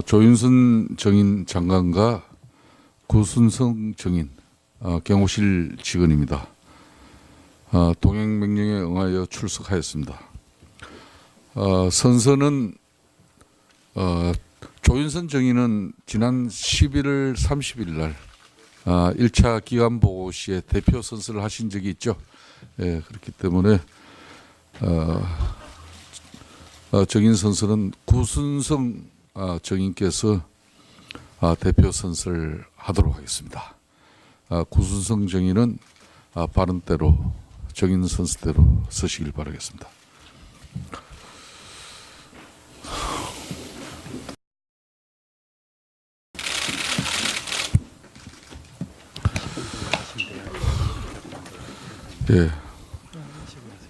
조윤선 정인 장관과 구순성 정인 경호실 직원입니다. 동행 명령에 응하여 출석하였습니다. 선서는 조윤선 정인은 지난 11월 30일 날 1차 기간 보고 시에 대표 선서를 하신 적이 있죠. 예, 그렇기 때문에 정인 선서는 구순성 정인께서 대표 선서를 하도록 하겠습니다. 구순성 정인은 발언대로 정인 선서대로 서시길 바라겠습니다. 예,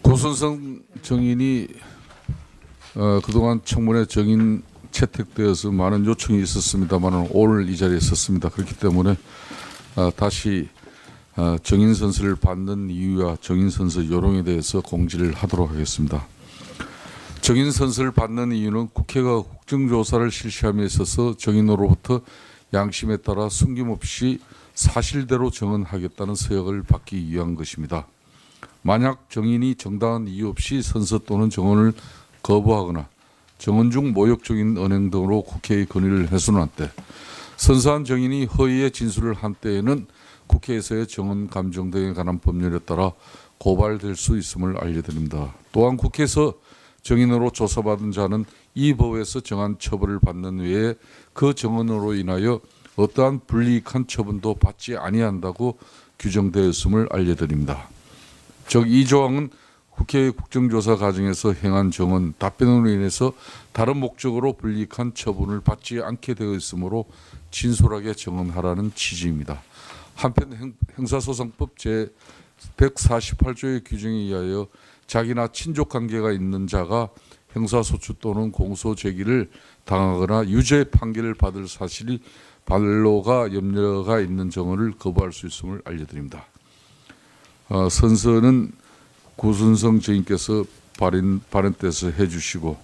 구순성 정인이 그동안 청문회 정인 채택되어서 많은 요청이 있었습니다만 오늘 이 자리에 섰습니다. 그렇기 때문에 다시 정인 선서를 받는 이유와 정인 선서 요령에 대해서 공지를 하도록 하겠습니다. 정인 선서를 받는 이유는 국회가 국정조사를 실시함에 있어서 정인으로부터 양심에 따라 숨김없이 사실대로 정언하겠다는 서약을 받기 위한 것입니다. 만약 정인이 정당한 이유 없이 선서 또는 정언을 거부하거나 정언 중 모욕적인 언행 등으로 국회의 건의를 해소한 때 선서한 정인이 허위의 진술을 한 때에는 국회에서의 정언 감정 등에 관한 법률에 따라 고발될 수 있음을 알려드립니다. 또한 국회에서 정인으로 조사받은 자는 이 법에서 정한 처벌을 받는 외에 그 정언으로 인하여 어떠한 불이익한 처분도 받지 아니한다고 규정되었음을 알려드립니다. 즉 이 조항은 국회의 국정조사 과정에서 행한 정언, 답변으로 인해서 다른 목적으로 불이익한 처분을 받지 않게 되어 있으므로 진솔하게 정언하라는 취지입니다. 한편 형사소송법 제148조의 규정에 의하여 자기나 친족 관계가 있는 자가 형사소추 또는 공소 제기를 당하거나 유죄 판결을 받을 사실이 반로가 염려가 있는 정언을 거부할 수 있음을 알려드립니다. 선서는 구순성 정인께서 발언대에서 해주시고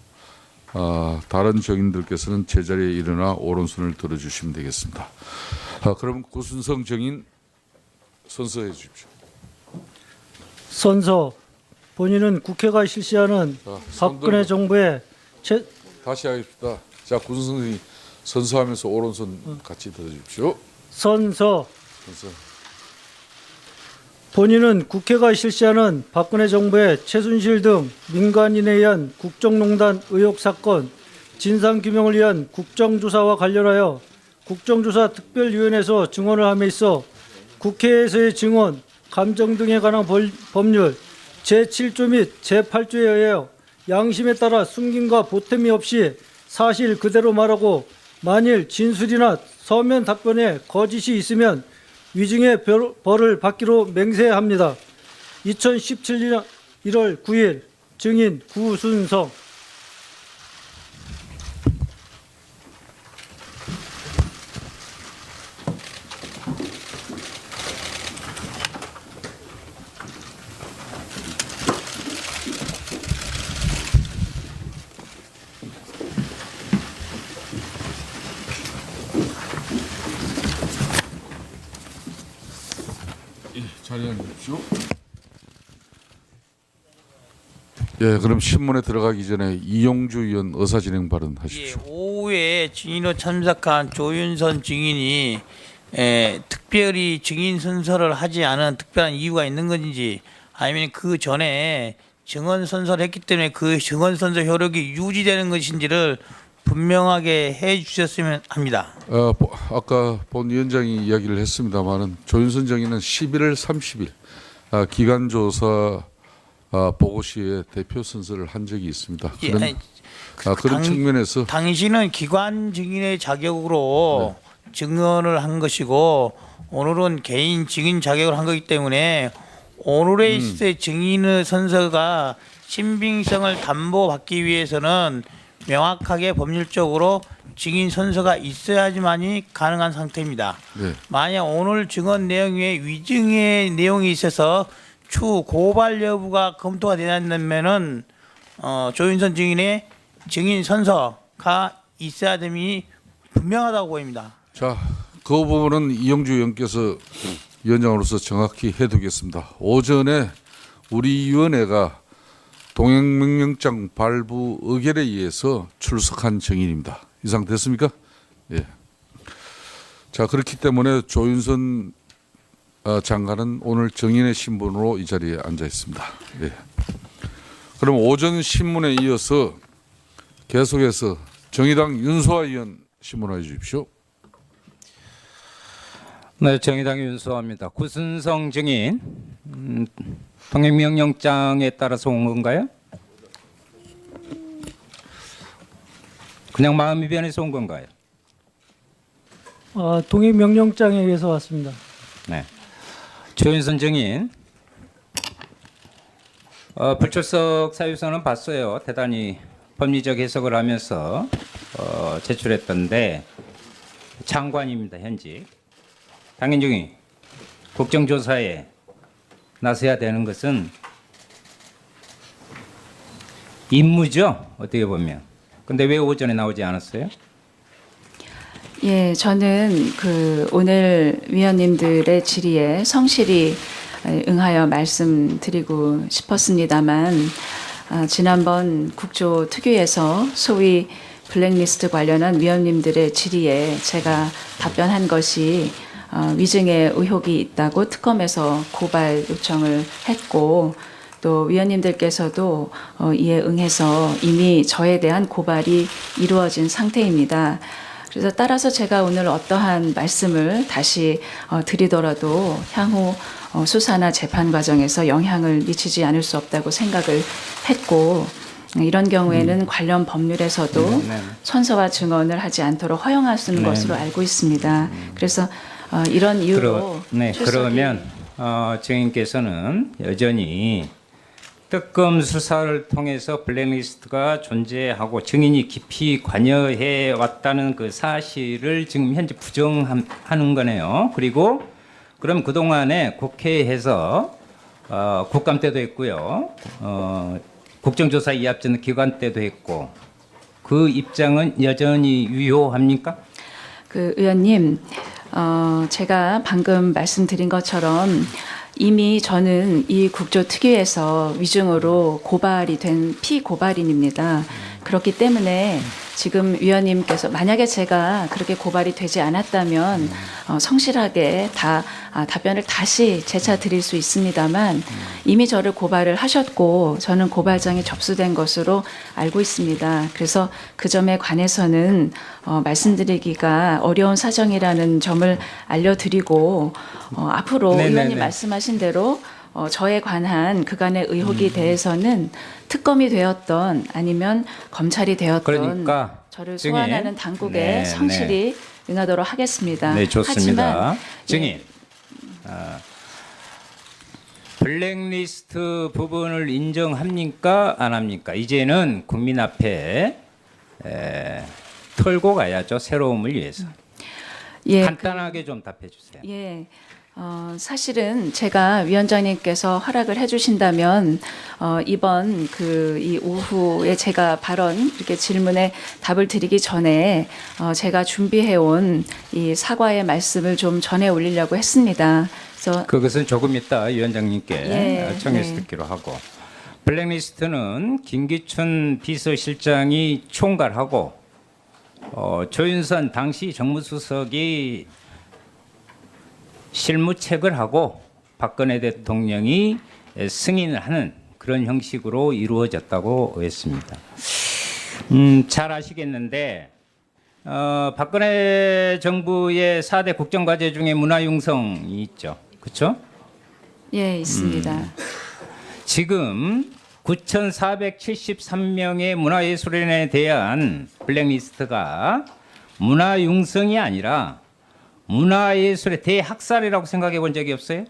다른 정인들께서는 제자리에 일어나 오른손을 들어주시면 되겠습니다. 그럼 구순성 정인 선서해 주십시오. 선서. 본인은 국회가 실시하는 박근혜 정부의 다시 하겠습니다. 자, 구순성 정인 선서하면서 오른손 같이 들어주십시오. 선서. 선서. 본인은 국회가 실시하는 박근혜 정부의 최순실 등 민간인에 의한 국정농단 의혹 사건 진상규명을 위한 국정조사와 관련하여 국정조사 특별위원회에서 증언을 함에 있어 국회에서의 증언, 감정 등에 관한 법률 제7조 및 제8조에 의하여 양심에 따라 숨김과 보탬이 없이 사실 그대로 말하고 만일 진술이나 서면 답변에 거짓이 있으면 위증의 벌을 받기로 맹세합니다. 2017년 1월 9일 증인 구순성. 자리에 앉으십시오. 예, 그럼 신문에 들어가기 전에 이용주 의원 의사진행 발언하십시오. 예, 오후에 증인으로 참석한 조윤선 증인이 특별히 증인 선서를 하지 않은 특별한 이유가 있는 건지 아니면 그 전에 증언 선서를 했기 때문에 그 증언 선서 효력이 유지되는 것인지를 분명하게 해 주셨으면 합니다. 아까 본 위원장이 이야기를 했습니다만은 조윤선 정인은 11월 30일 기간조사 보고시에 대표 선서를 한 적이 있습니다. 그런 측면에서 당신은 기관 증인의 자격으로 증언을 한 것이고 오늘은 개인 증인 자격을 한 거기 때문에 오늘의 있을 증인의 선서가 신빙성을 담보받기 위해서는 명확하게 법률적으로 증인 선서가 있어야지만이 가능한 상태입니다. 네. 만약 오늘 증언 내용 외에 위증의 내용이 있어서 추후 고발 여부가 검토가 되냐면은 조윤선 증인의 증인 선서가 있어야 됨이 분명하다고 보입니다. 자, 그 부분은 이영주 의원께서 위원장으로서 정확히 해두겠습니다. 오전에 우리 위원회가 동행명령장 발부 의결에 의해서 출석한 증인입니다. 이상 됐습니까? 예. 자, 그렇기 때문에 조윤선 장관은 오늘 증인의 신분으로 이 자리에 앉아 있습니다. 예. 그럼 오전 신문에 이어서 계속해서 정의당 윤소아 의원 신문해 주십시오. 네, 정의당 윤수아입니다. 구순성 증인, 동행명령장에 따라서 온 건가요? 그냥 마음이 변해서 온 건가요? 동의 명령장에 의해서 왔습니다. 네. 조윤선 증인, 불출석 사유서는 봤어요. 대단히 법리적 해석을 하면서 제출했던데 장관입니다, 현직. 당연히 국정조사에 나서야 되는 것은 임무죠, 어떻게 보면. 근데 왜 오전에 나오지 않았어요? 예, 저는 오늘 위원님들의 질의에 성실히 응하여 말씀드리고 싶었습니다만 지난번 국조특위에서 소위 블랙리스트 관련한 위원님들의 질의에 제가 답변한 것이 위증의 의혹이 있다고 특검에서 고발 요청을 했고 또 위원님들께서도 이에 응해서 이미 저에 대한 고발이 이루어진 상태입니다. 그래서 따라서 제가 오늘 어떠한 말씀을 다시 드리더라도 향후 수사나 재판 과정에서 영향을 미치지 않을 수 없다고 생각을 했고 이런 경우에는 관련 법률에서도 선서와 증언을 하지 않도록 허용하시는 것으로 알고 있습니다. 그래서 이런 이유로 그러면 증인께서는 여전히 특검 수사를 통해서 블랙리스트가 존재하고 증인이 깊이 관여해 왔다는 그 사실을 지금 현재 부정하는 거네요. 그리고 그럼 그동안에 국회에서 국감 때도 했고요. 국정조사 이합전 기관 때도 했고 그 입장은 여전히 유효합니까? 의원님, 제가 방금 말씀드린 것처럼 이미 저는 이 국조특위에서 위증으로 고발이 된 피고발인입니다. 그렇기 때문에 지금 위원님께서 만약에 제가 그렇게 고발이 되지 않았다면 성실하게 답변을 다시 재차 드릴 수 있습니다만 이미 저를 고발을 하셨고 저는 고발장이 접수된 것으로 알고 있습니다. 그래서 그 점에 관해서는 말씀드리기가 어려운 사정이라는 점을 알려드리고 앞으로 의원님 말씀하신 대로 저에 관한 그간의 의혹에 대해서는 특검이 되었던 아니면 검찰이 되었던 그러니까 저를 증인. 소환하는 당국에 성실히 응하도록 하겠습니다. 네, 좋습니다. 하지만, 증인, 블랙리스트 부분을 인정합니까? 안 합니까? 이제는 국민 앞에 털고 가야죠. 새로움을 위해서. 예, 간단하게 좀 답해 주세요. 예. 사실은 제가 위원장님께서 허락을 해주신다면 이번 이 오후에 제가 발언 이렇게 질문에 답을 드리기 전에 제가 준비해온 이 사과의 말씀을 좀 전해 올리려고 했습니다. 그래서 그것은 조금 이따 위원장님께 청해서 네. 듣기로 하고 블랙리스트는 김기춘 비서실장이 총괄하고 조윤선 당시 정무수석이 실무책을 하고 박근혜 대통령이 승인을 하는 그런 형식으로 이루어졌다고 했습니다. 잘 아시겠는데 박근혜 정부의 4대 국정과제 중에 문화융성이 있죠. 그렇죠? 예, 있습니다. 지금 9,473명의 문화예술인에 대한 블랙리스트가 문화융성이 아니라 문화예술의 대학살이라고 생각해 본 적이 없어요?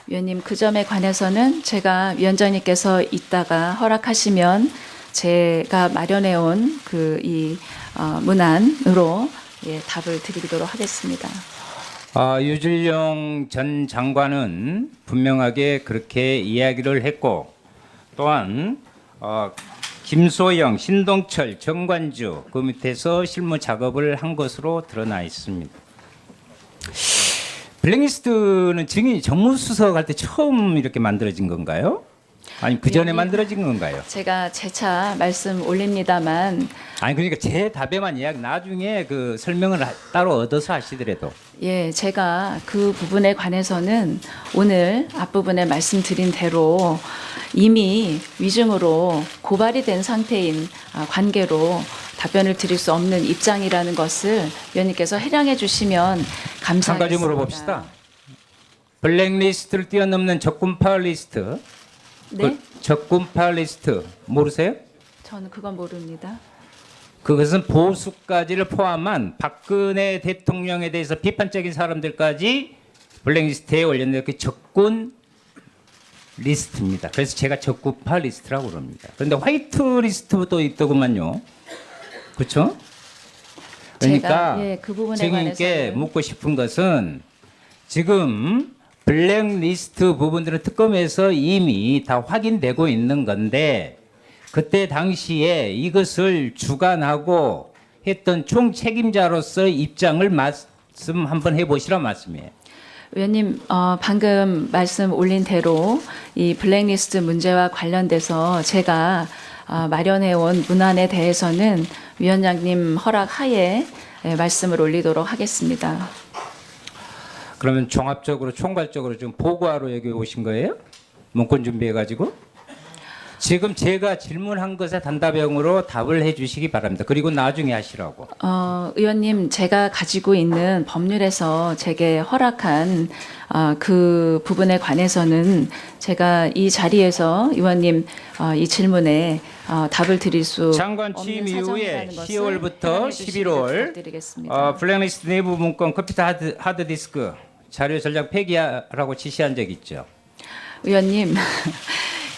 위원님, 그 점에 관해서는 제가 위원장님께서 이따가 허락하시면 제가 마련해온 이 문안으로 답을 드리도록 하겠습니다. 유질영 전 장관은 분명하게 그렇게 이야기를 했고 또한 김소영, 신동철, 정관주 그 밑에서 실무 작업을 한 것으로 드러나 있습니다. 블랙리스트는 증인이 정무수석 할 때 처음 이렇게 만들어진 건가요? 아니 그 전에 예, 예. 만들어진 건가요? 제가 재차 말씀 올립니다만 아니 그러니까 제 답에만 이야기 나중에 그 설명을 따로 얻어서 하시더라도 예, 제가 그 부분에 관해서는 오늘 앞부분에 말씀드린 대로 이미 위증으로 고발이 된 상태인 관계로 답변을 드릴 수 없는 입장이라는 것을 위원님께서 해량해 주시면 한 감사하겠습니다. 가지 물어봅시다. 블랙리스트를 뛰어넘는 적군파 리스트, 네? 그 적군파 리스트 모르세요? 저는 그건 모릅니다. 그것은 보수까지를 포함한 박근혜 대통령에 대해서 비판적인 사람들까지 블랙리스트에 올렸는데 그 적군 리스트입니다. 그래서 제가 적군파 리스트라고 그럽니다. 그런데 화이트 리스트도 있더구만요. 그렇죠? 그러니까 제가, 예, 그 부분에 증인께 관해서는- 묻고 싶은 것은 지금 블랙리스트 부분들은 특검에서 이미 다 확인되고 있는 건데 그때 당시에 이것을 주관하고 했던 총책임자로서 입장을 말씀 한번 해보시란 말씀이에요. 의원님, 방금 말씀 올린 대로 이 블랙리스트 문제와 관련돼서 제가 마련해온 문안에 대해서는 위원장님 허락 하에 말씀을 올리도록 하겠습니다. 그러면 종합적으로 총괄적으로 좀 보고하러 여기 오신 거예요? 문건 준비해가지고? 지금 제가 질문한 것에 단답형으로 답을 해주시기 바랍니다. 그리고 나중에 하시라고. 의원님, 제가 가지고 있는 법률에서 제게 허락한 그 부분에 관해서는 제가 이 자리에서 의원님 이 질문에 답을 드릴 수 장관 취임 없는 이후에 사정이라는 것을 10월부터 해명해 주시기를 11월 부탁드리겠습니다. 블랙리스트 내부 문건 컴퓨터 하드디스크 자료 전략 폐기하라고 지시한 적 있죠. 의원님,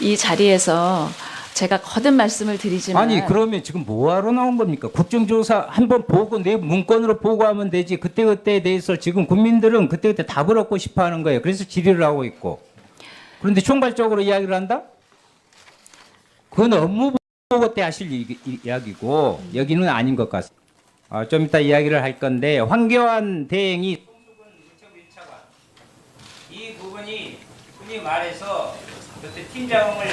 이 자리에서 제가 거듭 말씀을 드리지만 아니 그러면 지금 뭐하러 나온 겁니까? 국정조사 한번 보고 내 문건으로 보고하면 되지. 그때그때에 대해서 지금 국민들은 그때그때 답을 얻고 싶어하는 거예요. 그래서 질의를 하고 있고. 그런데 총괄적으로 이야기를 한다? 그건 업무 보고 때 하실 이야기고 여기는 아닌 것 같습니다. 좀 이따 이야기를 할 건데 황교안 대행이 이 부분이 흔히 말해서 그때 팀장을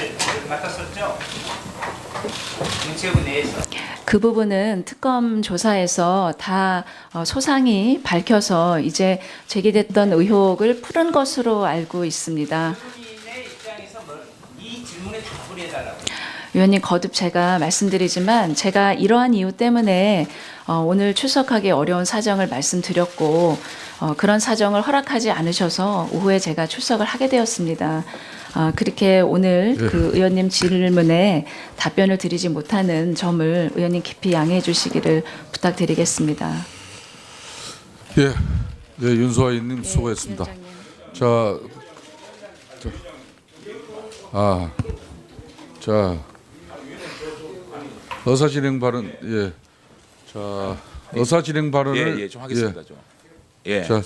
맡았었죠. 문체부 내에서. 그 부분은 특검 조사에서 다 소상히 밝혀서 이제 제기됐던 의혹을 푸른 것으로 알고 있습니다. 본인의 입장에서 이 질문에 답을 해달라고. 위원님, 거듭 제가 말씀드리지만 제가 이러한 이유 때문에 오늘 출석하기 어려운 사정을 말씀드렸고 그런 사정을 허락하지 않으셔서 오후에 제가 출석을 하게 되었습니다. 그렇게 오늘 그 의원님 질문에 답변을 드리지 못하는 점을 의원님 깊이 양해해 주시기를 부탁드리겠습니다. 예, 네, 윤소아님 수고했습니다. 자, 의사진행 발언, 예, 자, 의사진행 발언을 좀 하겠습니다. 좀. 예. 자,